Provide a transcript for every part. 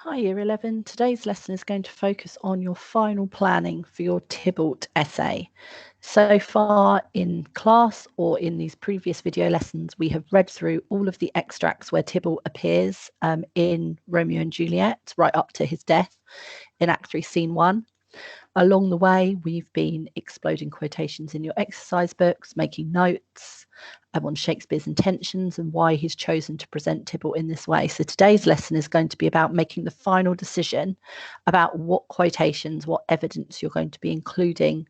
Hi Year 11. Today's lesson is going to focus on your final planning for your Tybalt essay. So far in class or in these previous video lessons, we have read through all of the extracts where Tybalt appears in Romeo and Juliet, right up to his death in Act 3, Scene 1. Along the way, we've been exploding quotations in your exercise books, making notes on Shakespeare's intentions and why he's chosen to present Tybalt in this way. So today's lesson is going to be about making the final decision about what quotations, what evidence you're going to be including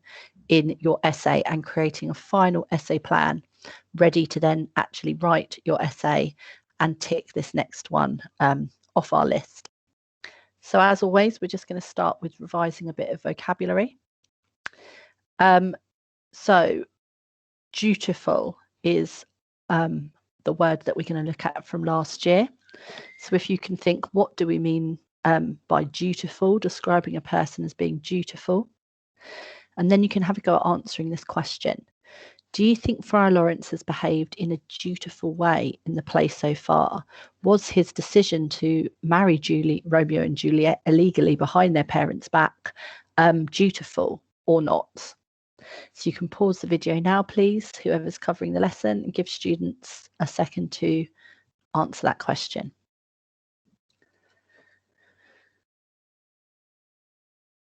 in your essay and creating a final essay plan ready to then actually write your essay and tick this next one off our list. So as always, we're just going to start with revising a bit of vocabulary. So dutiful is the word that we're going to look at from last year. So if you can think, what do we mean by dutiful, describing a person as being dutiful? And then you can have a go at answering this question. Do you think Friar Lawrence has behaved in a dutiful way in the play so far? Was his decision to marry Romeo and Juliet illegally behind their parents' back dutiful or not? So you can pause the video now, please, whoever's covering the lesson, and give students a second to answer that question.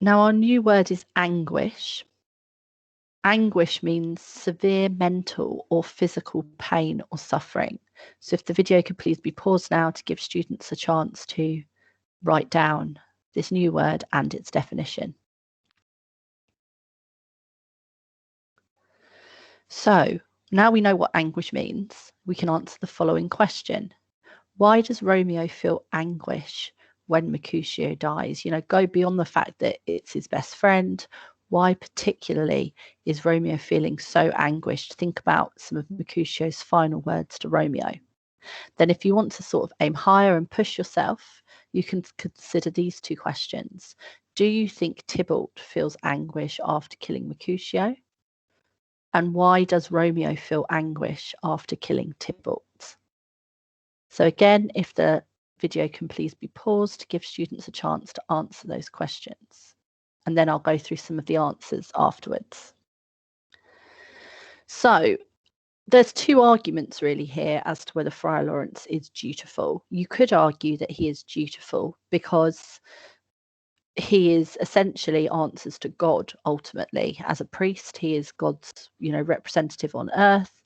Now, our new word is anguish. Anguish means severe mental or physical pain or suffering. So if the video could please be paused now to give students a chance to write down this new word and its definition. So now we know what anguish means, we can answer the following question. Why does Romeo feel anguish when Mercutio dies? You know, go beyond the fact that it's his best friend. Why particularly is Romeo feeling so anguished? Think about some of Mercutio's final words to Romeo. Then if you want to sort of aim higher and push yourself, you can consider these two questions. Do you think Tybalt feels anguish after killing Mercutio? And why does Romeo feel anguish after killing Tybalt? So again, if the video can please be paused to give students a chance to answer those questions. And then I'll go through some of the answers afterwards. So there's two arguments really here as to whether Friar Lawrence is dutiful. You could argue that he is dutiful because he is essentially answers to God ultimately. As a priest, he is God's, representative on earth,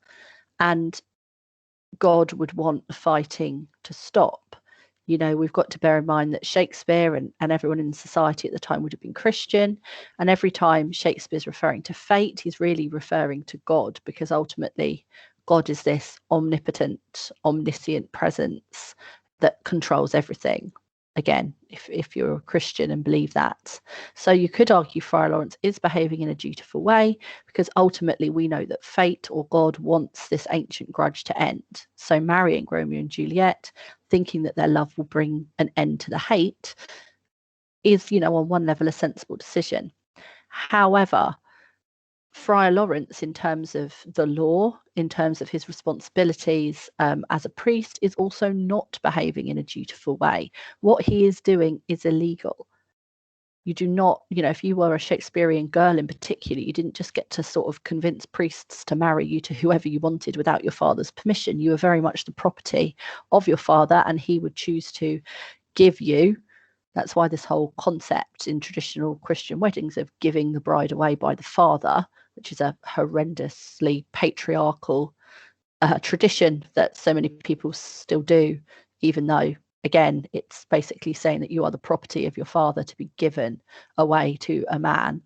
and God would want the fighting to stop. We've got to bear in mind that Shakespeare and everyone in society at the time would have been Christian. And every time Shakespeare's referring to fate, he's really referring to God, because ultimately God is this omnipotent, omniscient presence that controls everything. Again, if you're a Christian and believe that. So you could argue Friar Lawrence is behaving in a dutiful way, because ultimately we know that fate or God wants this ancient grudge to end. So marrying Romeo and Juliet, thinking that their love will bring an end to the hate, is, on one level a sensible decision. However, Friar Lawrence, in terms of the law, in terms of his responsibilities as a priest, is also not behaving in a dutiful way. What he is doing is illegal. You do not, if you were a Shakespearean girl in particular, you didn't just get to sort of convince priests to marry you to whoever you wanted without your father's permission. You were very much the property of your father, and he would choose to give you. That's why this whole concept in traditional Christian weddings of giving the bride away by the father, which is a horrendously patriarchal tradition that so many people still do, even though, again, it's basically saying that you are the property of your father to be given away to a man.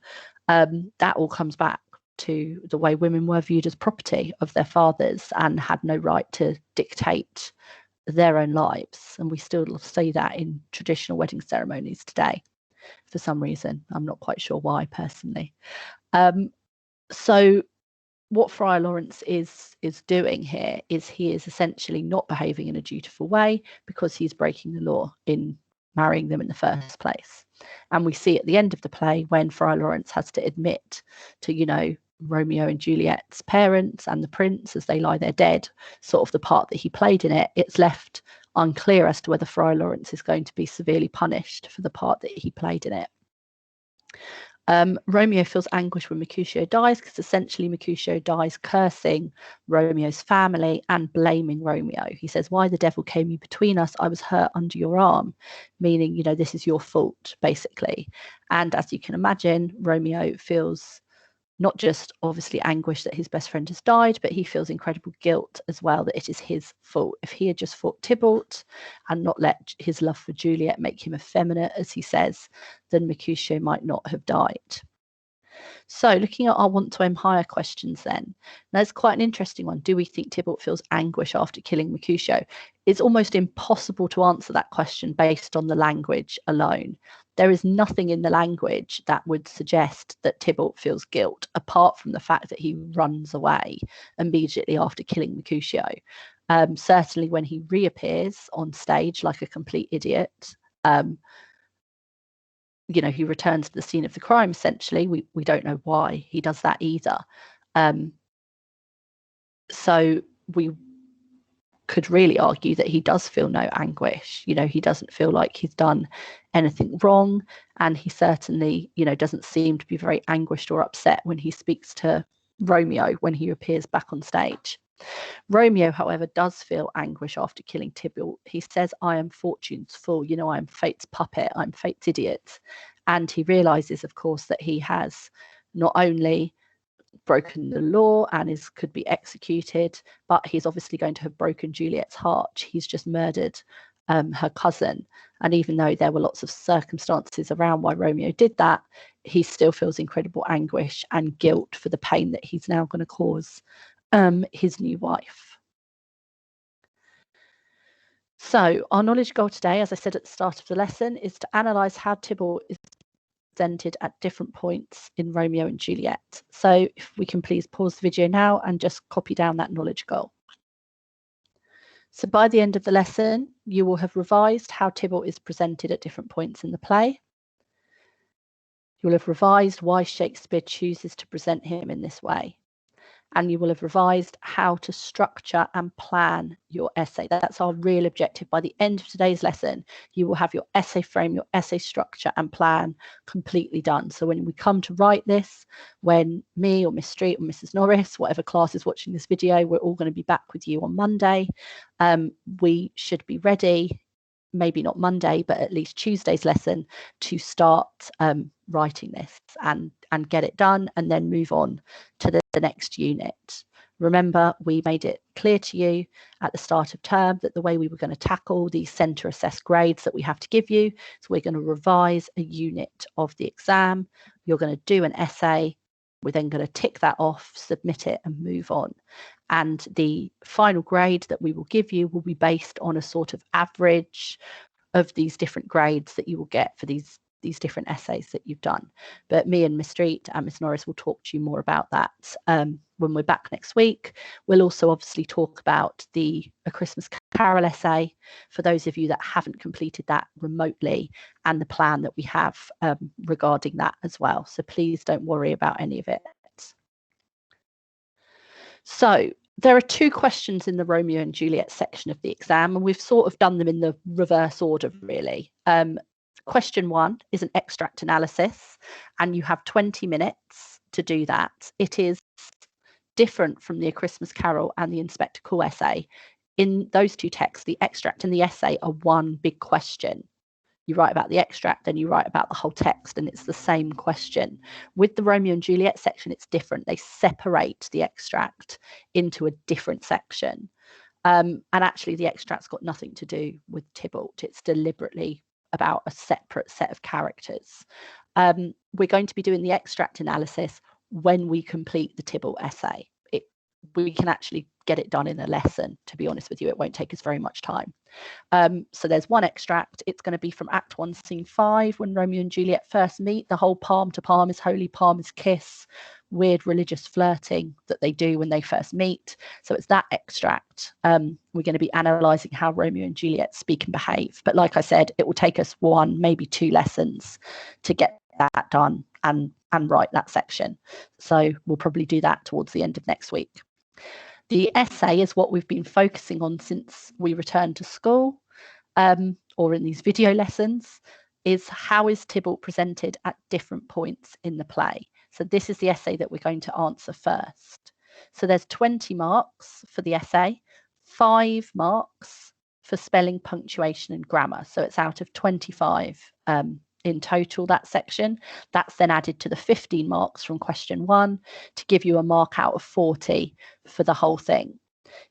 That all comes back to the way women were viewed as property of their fathers and had no right to dictate their own lives. And we still see that in traditional wedding ceremonies today for some reason. I'm not quite sure why personally. So what Friar Lawrence is doing here is he is essentially not behaving in a dutiful way, because he's breaking the law in marrying them in the first place. And we see at the end of the play when Friar Lawrence has to admit to, Romeo and Juliet's parents and the prince as they lie there dead, sort of the part that he played in it, it's left unclear as to whether Friar Lawrence is going to be severely punished for the part that he played in it. Romeo feels anguish when Mercutio dies, because essentially Mercutio dies cursing Romeo's family and blaming Romeo. He says, "Why the devil came you between us? I was hurt under your arm," meaning, you know, this is your fault, basically. And as you can imagine, Romeo feels not just obviously anguish that his best friend has died, but he feels incredible guilt as well that it is his fault. If he had just fought Tybalt and not let his love for Juliet make him effeminate, as he says, then Mercutio might not have died. So looking at our want to aim higher questions then, that's quite an interesting one. Do we think Tybalt feels anguish after killing Mercutio? It's almost impossible to answer that question based on the language alone. There is nothing in the language that would suggest that Tybalt feels guilt, apart from the fact that he runs away immediately after killing Mercutio. Certainly when he reappears on stage like a complete idiot, you know, he returns to the scene of the crime, essentially. We don't know why he does that either. So we could really argue that he does feel no anguish. You know, he doesn't feel like he's done anything wrong, and he certainly, you know, doesn't seem to be very anguished or upset when he speaks to Romeo when he appears back on stage. Romeo, however, does feel anguish after killing Tybalt. He says, "I am fortune's fool, you know, I am fate's puppet, I'm fate's idiot." And he realizes, of course, that he has not only broken the law and could be executed, but he's obviously going to have broken Juliet's heart. He's just murdered her cousin. And even though there were lots of circumstances around why Romeo did that, he still feels incredible anguish and guilt for the pain that he's now going to cause his new wife. So our knowledge goal today, as I said at the start of the lesson, is to analyse how Tybalt is presented at different points in Romeo and Juliet. So if we can please pause the video now and just copy down that knowledge goal. So by the end of the lesson, you will have revised how Tybalt is presented at different points in the play. You'll have revised why Shakespeare chooses to present him in this way. And you will have revised how to structure and plan your essay. That's our real objective. By the end of today's lesson, you will have your essay frame, your essay structure and plan completely done. So when we come to write this, when me or Miss Street or Mrs. Norris, whatever class is watching this video, we're all going to be back with you on Monday. We should be ready, maybe not Monday, but at least Tuesday's lesson, to start writing this and get it done, and then move on to the next unit. Remember, we made it clear to you at the start of term that the way we were going to tackle these centre assessed grades that we have to give you, so we're going to revise a unit of the exam. You're going to do an essay. We're then going to tick that off, submit it, and move on. And the final grade that we will give you will be based on a sort of average of these different grades that you will get for these different essays that you've done. But me and Miss Street and Miss Norris will talk to you more about that when we're back next week. We'll also obviously talk about A Christmas Carol essay for those of you that haven't completed that remotely, and the plan that we have regarding that as well. So please don't worry about any of it. So there are two questions in the Romeo and Juliet section of the exam, and we've sort of done them in the reverse order, really. Question 1 is an extract analysis, and you have 20 minutes to do that. It is different from the A Christmas Carol and the Inspector Cool essay. In those two texts, the extract and the essay are one big question. You write about the extract, then you write about the whole text, and it's the same question. With the Romeo and Juliet section, it's different. They separate the extract into a different section. And actually, the extract's got nothing to do with Tybalt. It's deliberately about a separate set of characters. We're going to be doing the extract analysis when we complete the Tybalt essay. We can actually get it done in a lesson, to be honest with you. It won't take us very much time. So there's one extract. It's going to be from Act 1, Scene 5, when Romeo and Juliet first meet. The whole palm to palm is holy, palm is kiss, weird religious flirting that they do when they first meet. So it's that extract. We're going to be analysing how Romeo and Juliet speak and behave. But like I said, it will take us 1, maybe 2 lessons to get that done and write that section. So we'll probably do that towards the end of next week. The essay is what we've been focusing on since we returned to school. or in these video lessons, is how is Tybalt presented at different points in the play. So this is the essay that we're going to answer first. So there's 20 marks for the essay, 5 marks for spelling, punctuation and grammar. So it's out of 25 in total, that section. That's then added to the 15 marks from question 1 to give you a mark out of 40 for the whole thing.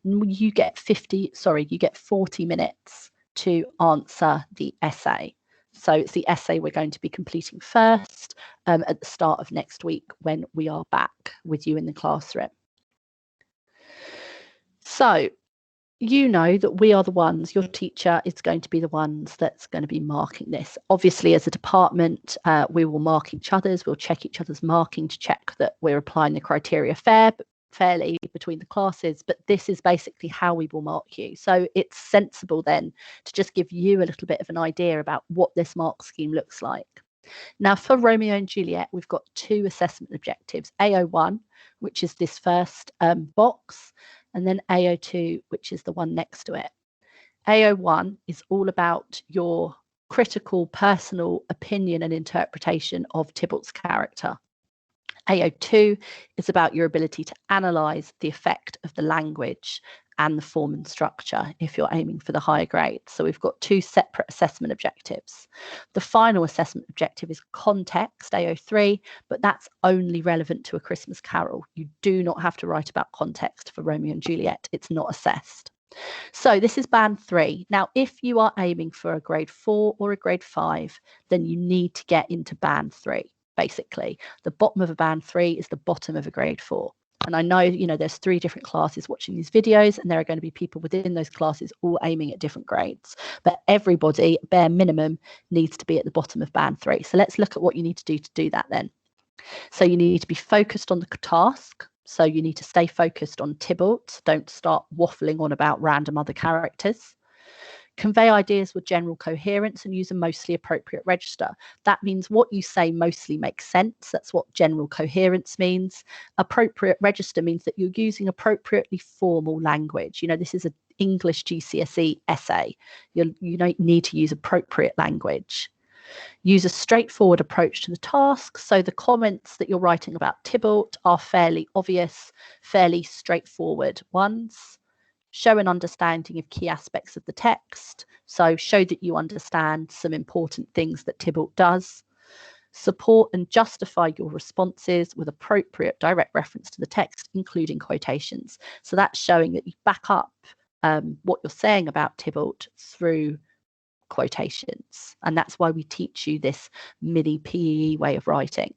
You get 40 minutes to answer the essay. So it's the essay we're going to be completing first at the start of next week when we are back with you in the classroom. So you know that we are the ones, your teacher is going to be the ones that's going to be marking this. Obviously, as a department, we will mark each other's, we'll check each other's marking to check that we're applying the criteria fairly between the classes, but this is basically how we will mark you. So it's sensible then to just give you a little bit of an idea about what this mark scheme looks like. Now for Romeo and Juliet, we've got 2 assessment objectives, A01, which is this first box, and then A02, which is the one next to it. A01 is all about your critical personal opinion and interpretation of Tybalt's character. A02 is about your ability to analyse the effect of the language and the form and structure if you're aiming for the higher grade. So we've got 2 separate assessment objectives. The final assessment objective is context, A03, but that's only relevant to A Christmas Carol. You do not have to write about context for Romeo and Juliet. It's not assessed. So this is band 3. Now, if you are aiming for a grade 4 or a grade 5, then you need to get into band 3. Basically, the bottom of a band 3 is the bottom of a grade 4. And I know, you know, there's 3 different classes watching these videos, and there are going to be people within those classes all aiming at different grades. But everybody, bare minimum, needs to be at the bottom of band 3. So let's look at what you need to do that then. So you need to be focused on the task. So you need to stay focused on Tybalt. Don't start waffling on about random other characters. Convey ideas with general coherence and use a mostly appropriate register. That means what you say mostly makes sense. That's what general coherence means. Appropriate register means that you're using appropriately formal language. You know, this is an English GCSE essay. You don't need to use appropriate language. Use a straightforward approach to the task. So the comments that you're writing about Tybalt are fairly obvious, fairly straightforward ones. Show an understanding of key aspects of the text. So show that you understand some important things that Tybalt does. Support and justify your responses with appropriate direct reference to the text, including quotations. So that's showing that you back up what you're saying about Tybalt through quotations. And that's why we teach you this mini PEE way of writing.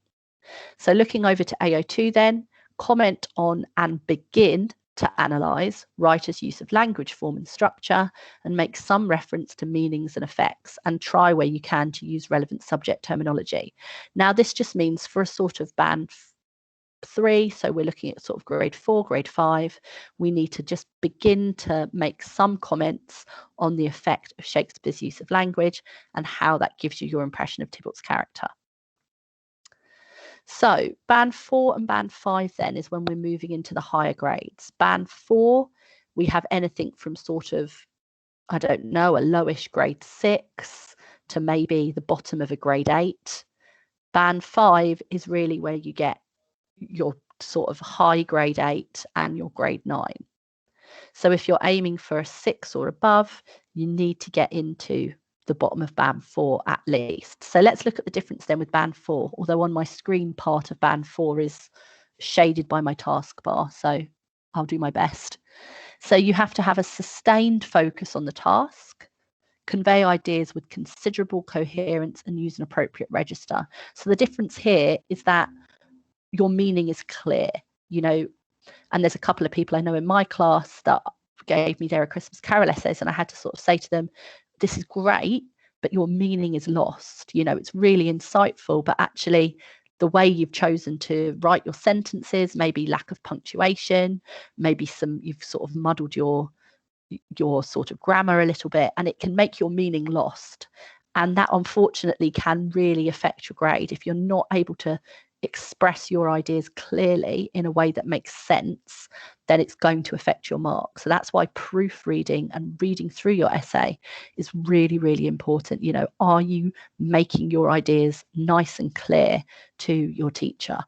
So looking over to A02 then, comment on and begin to analyse writers' use of language, form and structure, and make some reference to meanings and effects, and try where you can to use relevant subject terminology. Now this just means for a sort of band 3, so we're looking at sort of grade 4, grade 5, we need to just begin to make some comments on the effect of Shakespeare's use of language and how that gives you your impression of Tybalt's character. So band 4 and band 5 then is when we're moving into the higher grades. Band 4, we have anything from sort of, I don't know, a lowish grade 6 to maybe the bottom of a grade 8. Band 5 is really where you get your sort of high grade 8 and your grade 9. So if you're aiming for a 6 or above, you need to get into the bottom of band 4 at least. So let's look at the difference then with band 4, although on my screen part of band 4 is shaded by my taskbar, so I'll do my best. So you have to have a sustained focus on the task, convey ideas with considerable coherence and use an appropriate register. So the difference here is that your meaning is clear, you know, and there's a couple of people I know in my class that gave me their Christmas Carol essays, and I had to sort of say to them, this is great, but your meaning is lost. You know, it's really insightful, but actually the way you've chosen to write your sentences, maybe lack of punctuation, maybe you've sort of muddled your sort of grammar a little bit, and it can make your meaning lost. And that unfortunately can really affect your grade if you're not able to express your ideas clearly in a way that makes sense, then it's going to affect your mark. So that's why proofreading and reading through your essay is really, really important. You know, are you making your ideas nice and clear to your teacher?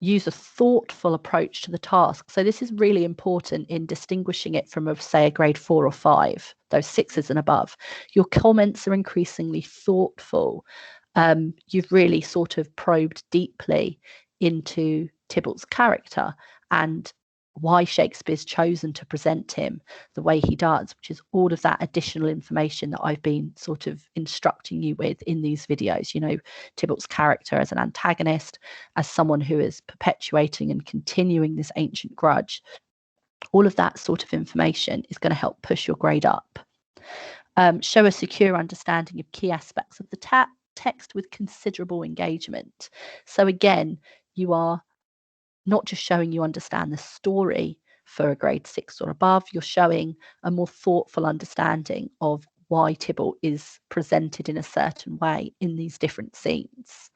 Use a thoughtful approach to the task. So this is really important in distinguishing it from, say, a grade 4 or 5, those 6s and above. Your comments are increasingly thoughtful. You've really sort of probed deeply into Tybalt's character and why Shakespeare's chosen to present him the way he does, which is all of that additional information that I've been sort of instructing you with in these videos. You know, Tybalt's character as an antagonist, as someone who is perpetuating and continuing this ancient grudge. All of that sort of information is going to help push your grade up. Show a secure understanding of key aspects of the text with considerable engagement. So again, you are not just showing you understand the story for a grade 6 or above, you're showing a more thoughtful understanding of why Tybalt is presented in a certain way in these different scenes.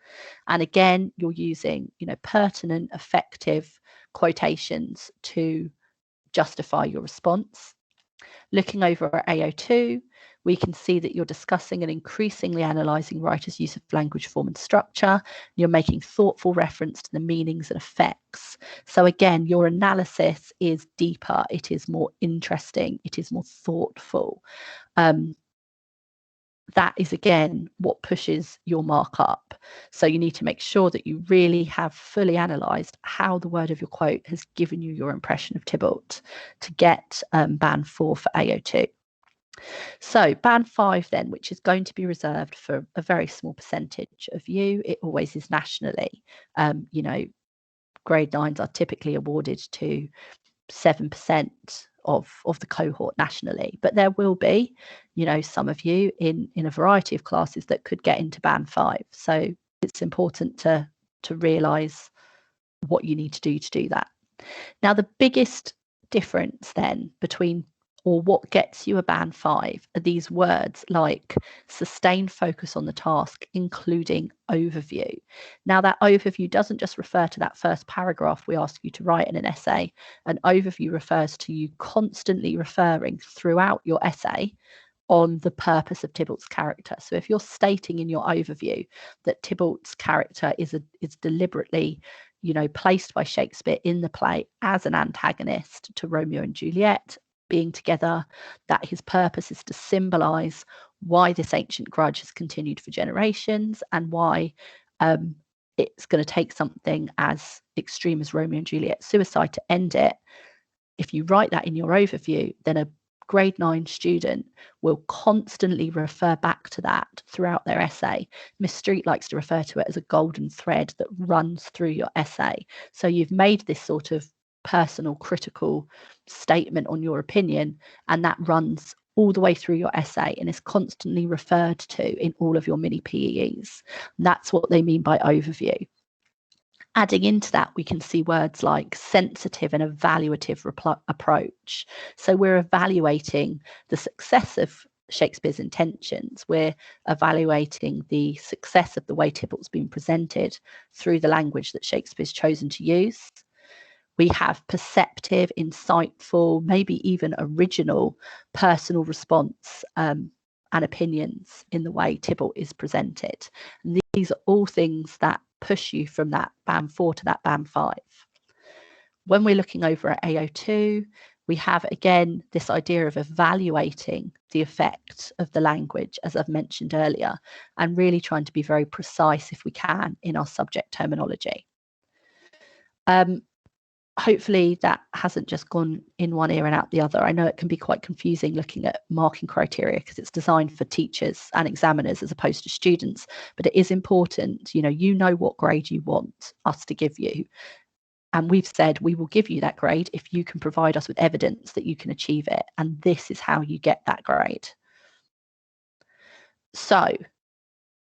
And again, you're using, you know, pertinent, effective quotations to justify your response. Looking over at AO2, we can see that you're discussing and increasingly analysing writers' use of language, form and structure. You're making thoughtful reference to the meanings and effects. So again, your analysis is deeper, it is more interesting, it is more thoughtful. That is, again, what pushes your mark up. So you need to make sure that you really have fully analysed how the word of your quote has given you your impression of Tybalt to get band 4 for AO2. So band 5 then, which is going to be reserved for a very small percentage of you. It always is nationally. You know, grade 9s are typically awarded to 7% of the cohort nationally, but there will be, you know, some of you in a variety of classes that could get into band 5. So it's important to realise what you need to do that. Now, the biggest difference then between, or what gets you a band 5, are these words like sustained focus on the task, including overview. Now, that overview doesn't just refer to that first paragraph we ask you to write in an essay. An overview refers to you constantly referring throughout your essay on the purpose of Tybalt's character. So if you're stating in your overview that Tybalt's character is deliberately, you know, placed by Shakespeare in the play as an antagonist to Romeo and Juliet being together, that his purpose is to symbolise why this ancient grudge has continued for generations and why it's going to take something as extreme as Romeo and Juliet suicide to end it. If you write that in your overview, then a grade 9 student will constantly refer back to that throughout their essay. Miss Street likes to refer to it as a golden thread that runs through your essay. So you've made this sort of personal, critical statement on your opinion, and that runs all the way through your essay and is constantly referred to in all of your mini PEEs. And that's what they mean by overview. Adding into that, we can see words like sensitive and evaluative approach. So we're evaluating the success of Shakespeare's intentions. We're evaluating the success of the way Tybalt's been presented through the language that Shakespeare's chosen to use. We have perceptive, insightful, maybe even original personal response and opinions in the way Tybalt is presented. And these are all things that push you from that band 4 to that band 5. When we're looking over at AO2, we have, again, this idea of evaluating the effect of the language, as I've mentioned earlier, and really trying to be very precise, if we can, in our subject terminology. Hopefully that hasn't just gone in one ear and out the other. I know it can be quite confusing looking at marking criteria because it's designed for teachers and examiners as opposed to students, but it is important, you know what grade you want us to give you. And we've said we will give you that grade if you can provide us with evidence that you can achieve it. And this is how you get that grade. So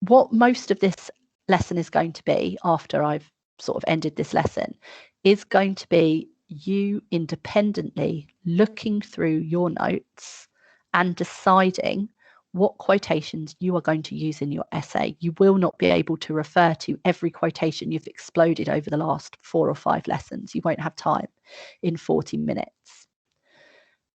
what most of this lesson is going to be, after I've sort of ended this lesson, is going to be you independently looking through your notes and deciding what quotations you are going to use in your essay. You will not be able to refer to every quotation you've exploded over the last 4 or 5 lessons. You won't have time in 40 minutes.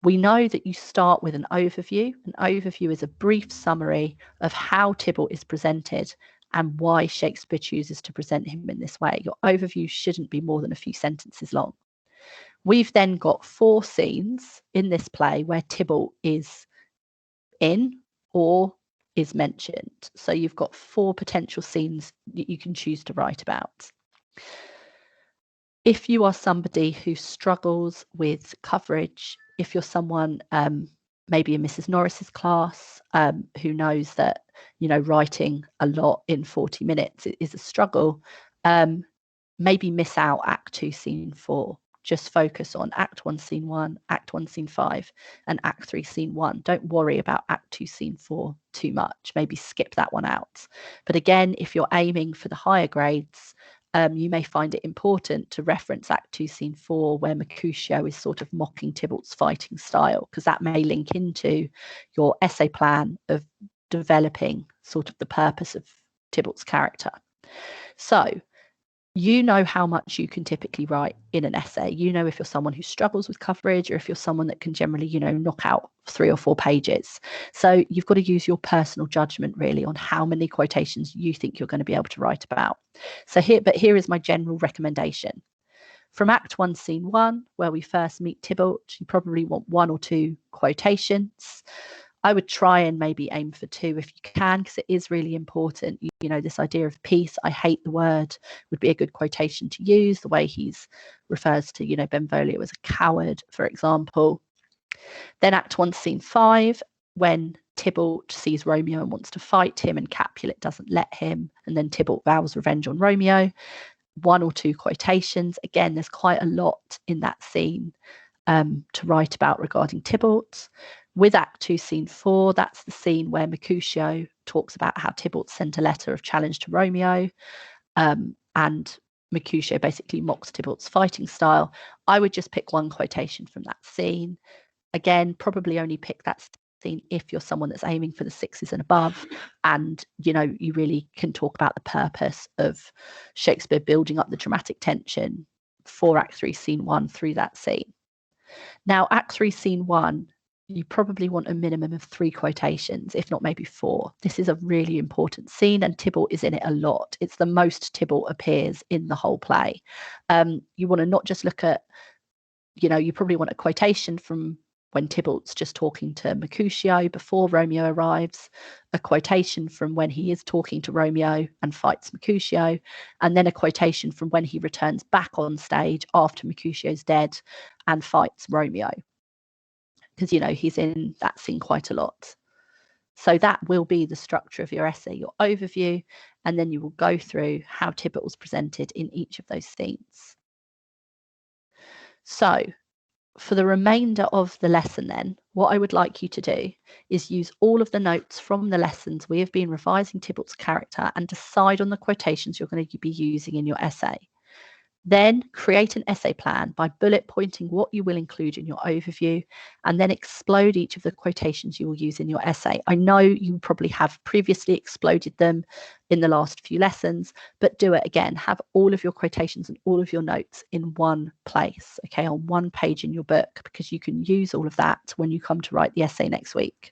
We know that you start with an overview. An overview is a brief summary of how Tybalt is presented and why Shakespeare chooses to present him in this way. Your overview shouldn't be more than a few sentences long. We've then got 4 scenes in this play where Tybalt is in or is mentioned. So you've got 4 potential scenes that you can choose to write about. If you are somebody who struggles with coverage, if you're someone maybe in Mrs. Norris's class who knows that, you know, writing a lot in 40 minutes is a struggle, maybe miss out Act 2, Scene 4. Just focus on Act 1, Scene 1, Act 1, Scene 5, and Act 3, Scene 1. Don't worry about Act 2, Scene 4 too much. Maybe skip that one out. But again, if you're aiming for the higher grades, you may find it important to reference Act 2, Scene 4, where Mercutio is sort of mocking Tybalt's fighting style, because that may link into your essay plan of developing sort of the purpose of Tybalt's character. So you know how much you can typically write in an essay. You know if you're someone who struggles with coverage or if you're someone that can generally, you know, knock out 3 or 4 pages. So you've got to use your personal judgment really on how many quotations you think you're going to be able to write about. So here is my general recommendation. From Act 1, Scene 1, where we first meet Tybalt, you probably want 1 or 2 quotations. I would try and maybe aim for 2 if you can, because it is really important. You know, this idea of peace, I hate the word, would be a good quotation to use. The way he's refers to, you know, Benvolio as a coward, for example. Then Act 1, Scene 5, when Tybalt sees Romeo and wants to fight him and Capulet doesn't let him, and then Tybalt vows revenge on Romeo. 1 or 2 quotations. Again, there's quite a lot in that scene to write about regarding Tybalt. With Act 2, Scene 4, that's the scene where Mercutio talks about how Tybalt sent a letter of challenge to Romeo, and Mercutio basically mocks Tybalt's fighting style. I would just pick 1 quotation from that scene. Again, probably only pick that scene if you're someone that's aiming for the 6s and above, and, you know, you really can talk about the purpose of Shakespeare building up the dramatic tension for Act 3, Scene 1 through that scene. Now, Act 3, Scene 1, you probably want a minimum of 3 quotations, if not maybe 4. This is a really important scene, and Tybalt is in it a lot. It's the most Tybalt appears in the whole play. You want to not just look at, you know, you probably want a quotation from when Tybalt's just talking to Mercutio before Romeo arrives, a quotation from when he is talking to Romeo and fights Mercutio, and then a quotation from when he returns back on stage after Mercutio's dead and fights Romeo. Because, you know, he's in that scene quite a lot. So that will be the structure of your essay, your overview, and then you will go through how Tybalt was presented in each of those scenes. So for the remainder of the lesson then, what I would like you to do is use all of the notes from the lessons we have been revising Tybalt's character and decide on the quotations you're going to be using in your essay. Then create an essay plan by bullet pointing what you will include in your overview, and then explode each of the quotations you will use in your essay. I know you probably have previously exploded them in the last few lessons, but do it again. Have all of your quotations and all of your notes in one place, okay, on one page in your book, because you can use all of that when you come to write the essay next week.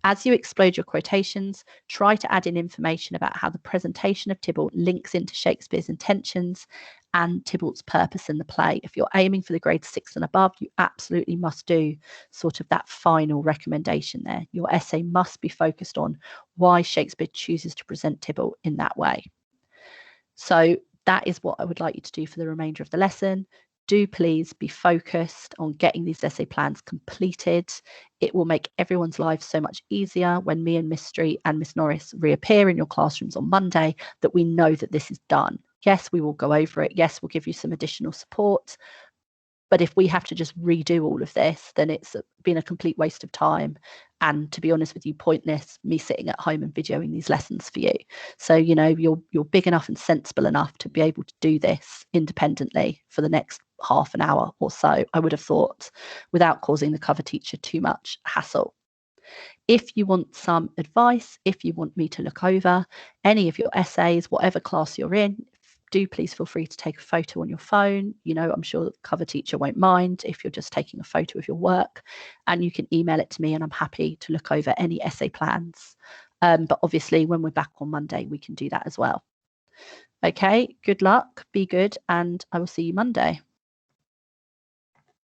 As you explode your quotations, try to add in information about how the presentation of Tybalt links into Shakespeare's intentions and Tybalt's purpose in the play. If you're aiming for the grade 6 and above, you absolutely must do sort of that final recommendation there. Your essay must be focused on why Shakespeare chooses to present Tybalt in that way. So that is what I would like you to do for the remainder of the lesson. Do please be focused on getting these essay plans completed. It will make everyone's lives so much easier when me and Miss Street and Miss Norris reappear in your classrooms on Monday, that we know that this is done. Yes, we will go over it. Yes, we'll give you some additional support. But if we have to just redo all of this, then it's been a complete waste of time. And to be honest with you, pointless me sitting at home and videoing these lessons for you. So, you know, you're big enough and sensible enough to be able to do this independently for the next half an hour or so, I would have thought, without causing the cover teacher too much hassle. If you want some advice, if you want me to look over any of your essays, whatever class you're in, do please feel free to take a photo on your phone. You know, I'm sure the cover teacher won't mind if you're just taking a photo of your work, and you can email it to me and I'm happy to look over any essay plans. But obviously when we're back on Monday, we can do that as well. Okay, good luck, be good, and I will see you Monday.